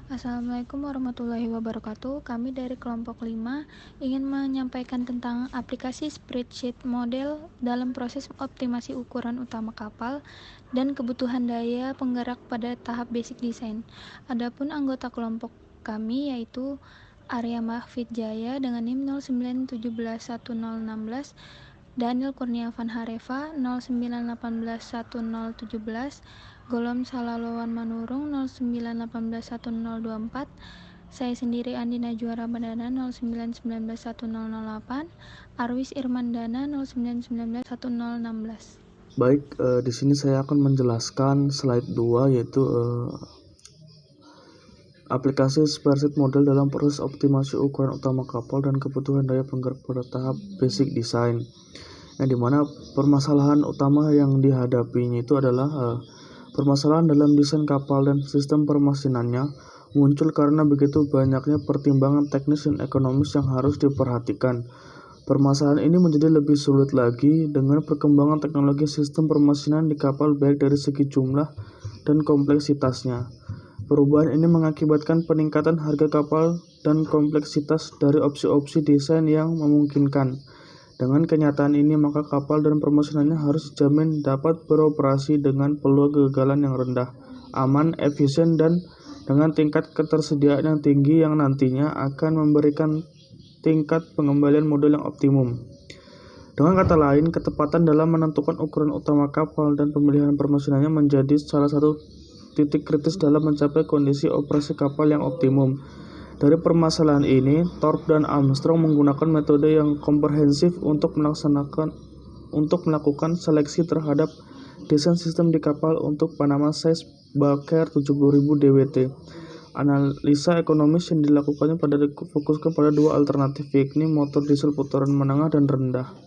Assalamualaikum warahmatullahi wabarakatuh. Kami dari kelompok 5 ingin menyampaikan tentang aplikasi spreadsheet model dalam proses optimasi ukuran utama kapal dan kebutuhan daya penggerak pada tahap basic design. Adapun anggota kelompok kami yaitu Arya Mahfid Jaya dengan NIM 0917111016, Daniel Kurniawan Hareva 09181017, Golom Salalowan Manurung 09181024, saya sendiri Andi Najwa Ramadana 09191008, Arwis Irmandana 09191016. Baik, di sini saya akan menjelaskan slide 2 yaitu aplikasi spreadsheet model dalam proses optimasi ukuran utama kapal dan kebutuhan daya penggerak pada tahap basic design. Yang dimana permasalahan utama yang dihadapinya itu adalah permasalahan dalam desain kapal dan sistem permasinannya muncul karena begitu banyaknya pertimbangan teknis dan ekonomis yang harus diperhatikan. Permasalahan ini menjadi lebih sulit lagi dengan perkembangan teknologi sistem permasinan di kapal baik dari segi jumlah dan kompleksitasnya. Perubahan ini mengakibatkan peningkatan harga kapal dan kompleksitas dari opsi-opsi desain yang memungkinkan. Dengan kenyataan ini, maka kapal dan permasinannya harus dijamin dapat beroperasi dengan peluang kegagalan yang rendah, aman, efisien, dan dengan tingkat ketersediaan yang tinggi yang nantinya akan memberikan tingkat pengembalian modal yang optimum. Dengan kata lain, ketepatan dalam menentukan ukuran utama kapal dan pemilihan permasinannya menjadi salah satu titik kritis dalam mencapai kondisi operasi kapal yang optimum. Dari permasalahan ini, Thorpe dan Armstrong menggunakan metode yang komprehensif untuk melakukan seleksi terhadap desain sistem di kapal untuk Panama size Bulkhead 70.000 DWT. Analisa ekonomis yang dilakukannya fokuskan pada dua alternatif, yakni motor diesel putaran menengah dan rendah.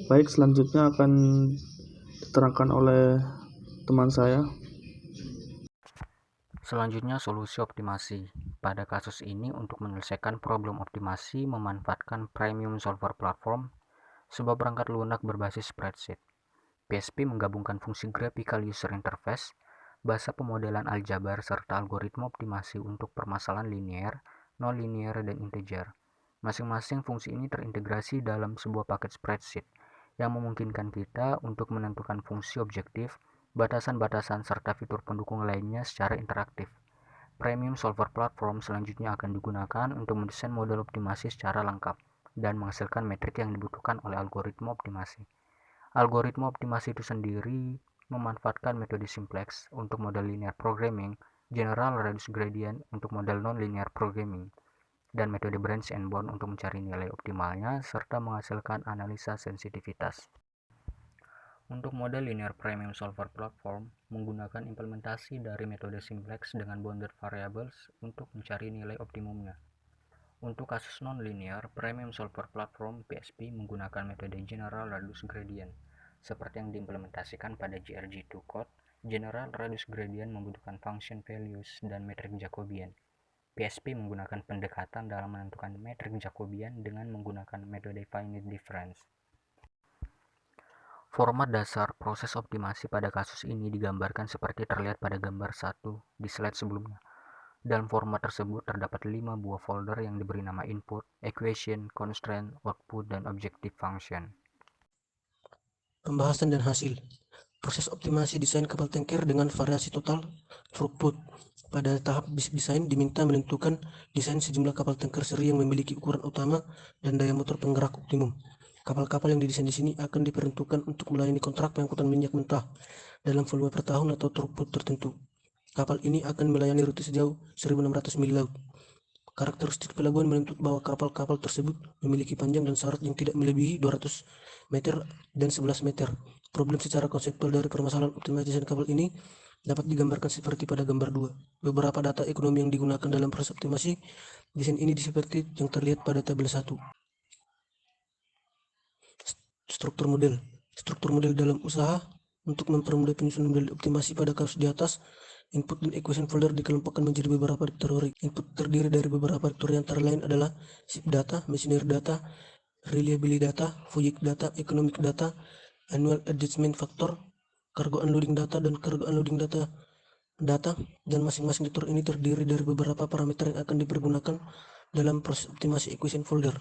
Baik, selanjutnya akan diterangkan oleh teman saya. Selanjutnya, solusi optimasi. Pada kasus ini, untuk menyelesaikan problem optimasi memanfaatkan Premium Solver Platform, sebuah perangkat lunak berbasis spreadsheet. PSP menggabungkan fungsi Graphical User Interface, bahasa pemodelan aljabar, serta algoritma optimasi untuk permasalahan linear, non-linear, dan integer. Masing-masing fungsi ini terintegrasi dalam sebuah paket spreadsheet yang memungkinkan kita untuk menentukan fungsi objektif, batasan-batasan, serta fitur pendukung lainnya secara interaktif. Premium Solver Platform selanjutnya akan digunakan untuk mendesain model optimasi secara lengkap dan menghasilkan metrik yang dibutuhkan oleh algoritma optimasi. Algoritma optimasi itu sendiri memanfaatkan metode simplex untuk model linear programming, general radius gradient untuk model non-linear programming, dan metode branch and bound untuk mencari nilai optimalnya serta menghasilkan analisa sensitivitas. Untuk model linear Premium Solver Platform menggunakan implementasi dari metode simplex dengan bounded variables untuk mencari nilai optimumnya. Untuk kasus non-linear, Premium Solver Platform PSP menggunakan metode General Radius Gradient. Seperti yang diimplementasikan pada GRG2 Code, General Radius Gradient membutuhkan function values dan metrik Jacobian. PSP menggunakan pendekatan dalam menentukan metrik Jacobian dengan menggunakan metode finite difference. Format dasar proses optimasi pada kasus ini digambarkan seperti terlihat pada gambar 1 di slide sebelumnya. Dalam format tersebut terdapat 5 buah folder yang diberi nama input, equation, constraint, output, dan objective function. Pembahasan dan hasil. Proses optimasi desain kapal tanker dengan variasi total throughput. Pada tahap basic design diminta menentukan desain sejumlah kapal tanker seri yang memiliki ukuran utama dan daya motor penggerak optimum. Kapal-kapal yang didesain di sini akan diperuntukkan untuk melayani kontrak pengangkutan minyak mentah dalam volume per tahun atau throughput tertentu. Kapal ini akan melayani rute sejauh 1.600 mil laut. Karakteristik pelabuhan menuntut bahwa kapal-kapal tersebut memiliki panjang dan syarat yang tidak melebihi 200 meter dan 11 meter. Problem secara konseptual dari permasalahan optimasi desain kapal ini dapat digambarkan seperti pada gambar 2. Beberapa data ekonomi yang digunakan dalam proses optimasi desain ini seperti yang terlihat pada tabel 1. Struktur model. Struktur model dalam usaha untuk mempermudah penyusunan model optimasi pada kasus di atas, input dan equation folder dikelompokkan menjadi beberapa direktori. Input terdiri dari beberapa direktori antara lain adalah ship data, machinery data, reliability data, FUIC data, economic data, annual adjustment factor, cargo unloading data, dan cargo unloading data data, dan masing-masing detektor ini terdiri dari beberapa parameter yang akan dipergunakan dalam proses optimasi equation folder.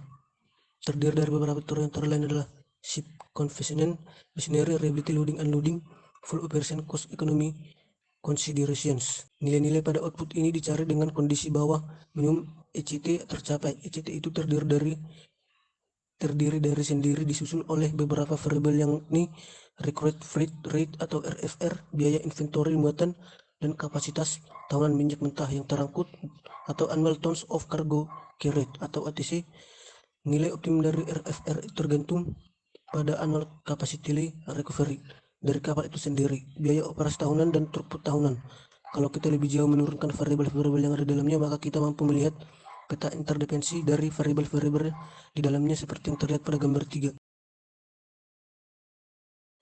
Terdiri dari beberapa detektor yang antara lain adalah ship coefficient, binary, reliability, loading, unloading, full operation, cost, economy, considerations. Nilai-nilai pada output ini dicari dengan kondisi bahwa minimum ECT tercapai. ECT itu terdiri dari sendiri disusun oleh beberapa variabel yang ini recruit freight rate atau RFR, biaya inventory muatan, dan kapasitas tahunan minyak mentah yang terangkut atau annual tons of cargo carried atau ATC. Nilai optimum dari RFR tergantung pada annual capacity recovery dari kapal itu sendiri, biaya operasi tahunan, dan throughput tahunan. Kalau kita lebih jauh menurunkan variabel-variabel yang ada di dalamnya, maka kita mampu melihat peta interdependensi dari variabel-variabel di dalamnya seperti yang terlihat pada gambar 3.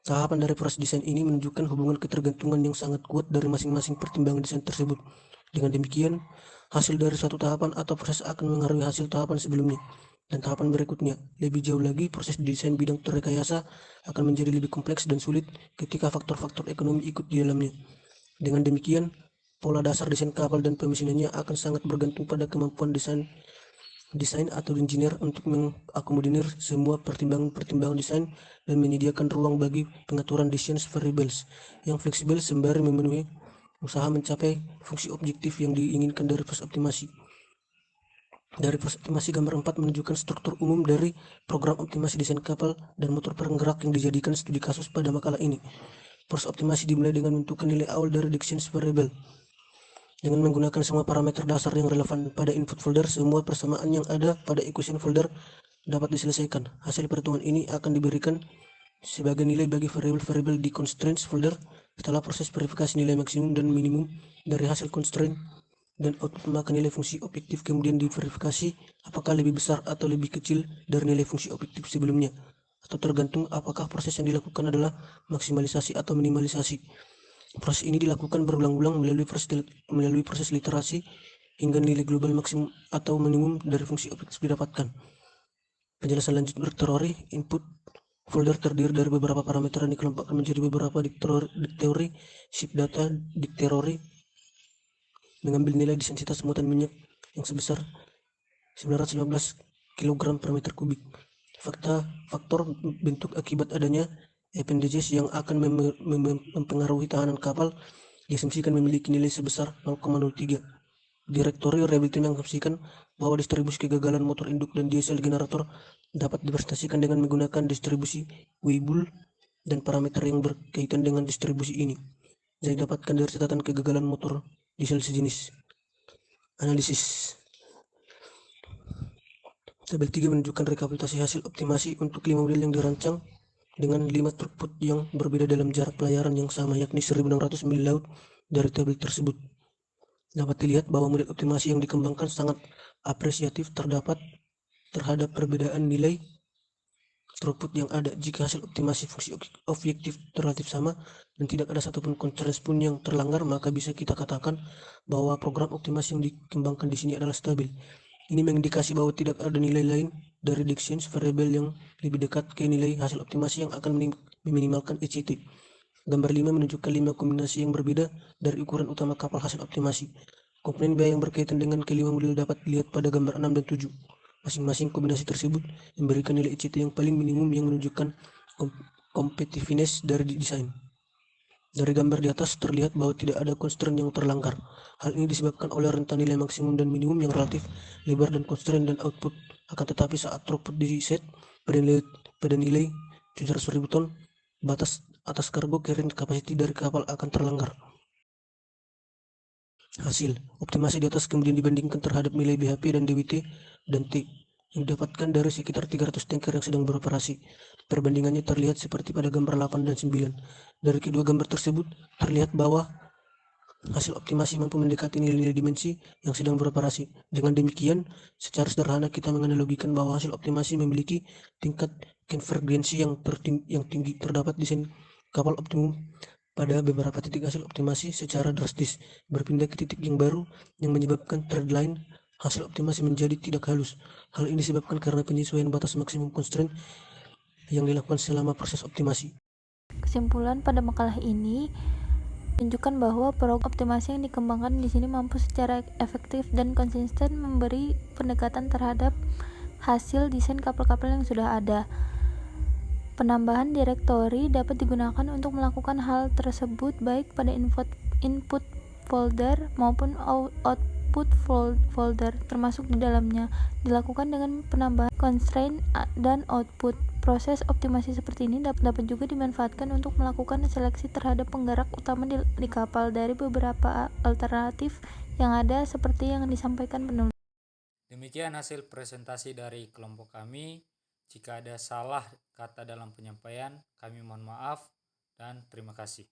Tahapan dari proses desain ini menunjukkan hubungan ketergantungan yang sangat kuat dari masing-masing pertimbangan desain tersebut. Dengan demikian, hasil dari suatu tahapan atau proses akan mengaruhi hasil tahapan sebelumnya dan tahapan berikutnya. Lebih jauh lagi, proses desain bidang rekayasa akan menjadi lebih kompleks dan sulit ketika faktor-faktor ekonomi ikut di dalamnya. Dengan demikian, pola dasar desain kapal dan pemesinannya akan sangat bergantung pada kemampuan desain atau engineer untuk mengakomodir semua pertimbangan desain dan menyediakan ruang bagi pengaturan desain variables yang fleksibel sembari memenuhi usaha mencapai fungsi objektif yang diinginkan dari proses optimasi. Dari proses optimasi, gambar 4 menunjukkan struktur umum dari program optimasi desain kapal dan motor penggerak yang dijadikan studi kasus pada makalah ini. Proses optimasi dimulai dengan menentukan nilai awal dari desain variable. Dengan menggunakan semua parameter dasar yang relevan pada input folder, semua persamaan yang ada pada equation folder dapat diselesaikan. Hasil perhitungan ini akan diberikan sebagai nilai bagi variabel-variabel di constraints folder setelah proses verifikasi nilai maksimum dan minimum dari hasil constraint dan output, maka nilai fungsi objektif kemudian diverifikasi apakah lebih besar atau lebih kecil dari nilai fungsi objektif sebelumnya, atau tergantung apakah proses yang dilakukan adalah maksimalisasi atau minimalisasi. Proses ini dilakukan berulang-ulang melalui proses literasi hingga nilai global maksimum atau minimum dari fungsi objektif didapatkan. Penjelasan lanjut berteori. Input folder terdiri dari beberapa parameter yang dikelompokkan menjadi beberapa dikteori. Ship data dikteori mengambil nilai densitas muatan minyak yang sebesar 915 kg per meter kubik. Faktor bentuk akibat adanya appendages yang akan mempengaruhi tahanan kapal diasumsikan memiliki nilai sebesar 0,03. Direktori reliability mengasumsikan bahwa distribusi kegagalan motor induk dan diesel generator dapat dipresentasikan dengan menggunakan distribusi Weibull dan parameter yang berkaitan dengan distribusi ini yang didapatkan dari catatan kegagalan motor diesel sejenis. Analisis. Tabel 3 menunjukkan rekapitulasi hasil optimasi untuk 5 model yang dirancang dengan 5 throughput yang berbeda dalam jarak pelayaran yang sama, yakni 1600 mil laut. Dari tabel tersebut dapat dilihat bahwa model optimasi yang dikembangkan sangat apresiatif terhadap perbedaan nilai throughput yang ada. Jika hasil optimasi fungsi objektif relatif sama dan tidak ada satupun constraint pun yang terlanggar, maka bisa kita katakan bahwa program optimasi yang dikembangkan di sini adalah stabil. Ini mengindikasi bahwa tidak ada nilai lain dari desain variabel yang lebih dekat ke nilai hasil optimasi yang akan meminimalkan ECT. Gambar 5 menunjukkan 5 kombinasi yang berbeda dari ukuran utama kapal hasil optimasi. Komponen biaya yang berkaitan dengan kelima model dapat dilihat pada gambar 6 dan 7. Masing-masing kombinasi tersebut memberikan nilai ECT yang paling minimum yang menunjukkan competitiveness dari desain. Dari gambar di atas terlihat bahwa tidak ada constraint yang terlanggar. Hal ini disebabkan oleh rentan nilai maksimum dan minimum yang relatif lebar dan constraint dan output. Akan tetapi saat throughput di set pada nilai 700.000 ton, batas atas cargo carrying capacity dari kapal akan terlanggar. Hasil optimasi di atas kemudian dibandingkan terhadap nilai BHP dan DWT dan T yang didapatkan dari sekitar 300 tanker yang sedang beroperasi. Perbandingannya terlihat seperti pada gambar 8 dan 9. Dari kedua gambar tersebut terlihat bahwa hasil optimasi mampu mendekati nilai-nilai dimensi yang sedang beroperasi. Dengan demikian, secara sederhana kita menganalogikan bahwa hasil optimasi memiliki tingkat konvergensi yang tinggi. Terdapat desain kapal optimum pada beberapa titik hasil optimasi secara drastis berpindah ke titik yang baru yang menyebabkan trendline hasil optimasi menjadi tidak halus. Hal ini disebabkan karena penyesuaian batas maksimum constraint yang dilakukan selama proses optimasi. Kesimpulan pada makalah ini, menunjukkan bahwa program optimasi yang dikembangkan di sini mampu secara efektif dan konsisten memberi pendekatan terhadap hasil desain kapal-kapal yang sudah ada. Penambahan direktori dapat digunakan untuk melakukan hal tersebut baik pada input folder maupun output folder, termasuk di dalamnya, dilakukan dengan penambahan constraint dan output. Proses optimasi seperti ini dapat juga dimanfaatkan untuk melakukan seleksi terhadap penggerak utama di kapal dari beberapa alternatif yang ada seperti yang disampaikan penulis. Demikian hasil presentasi dari kelompok kami. Jika ada salah kata dalam penyampaian, kami mohon maaf dan terima kasih.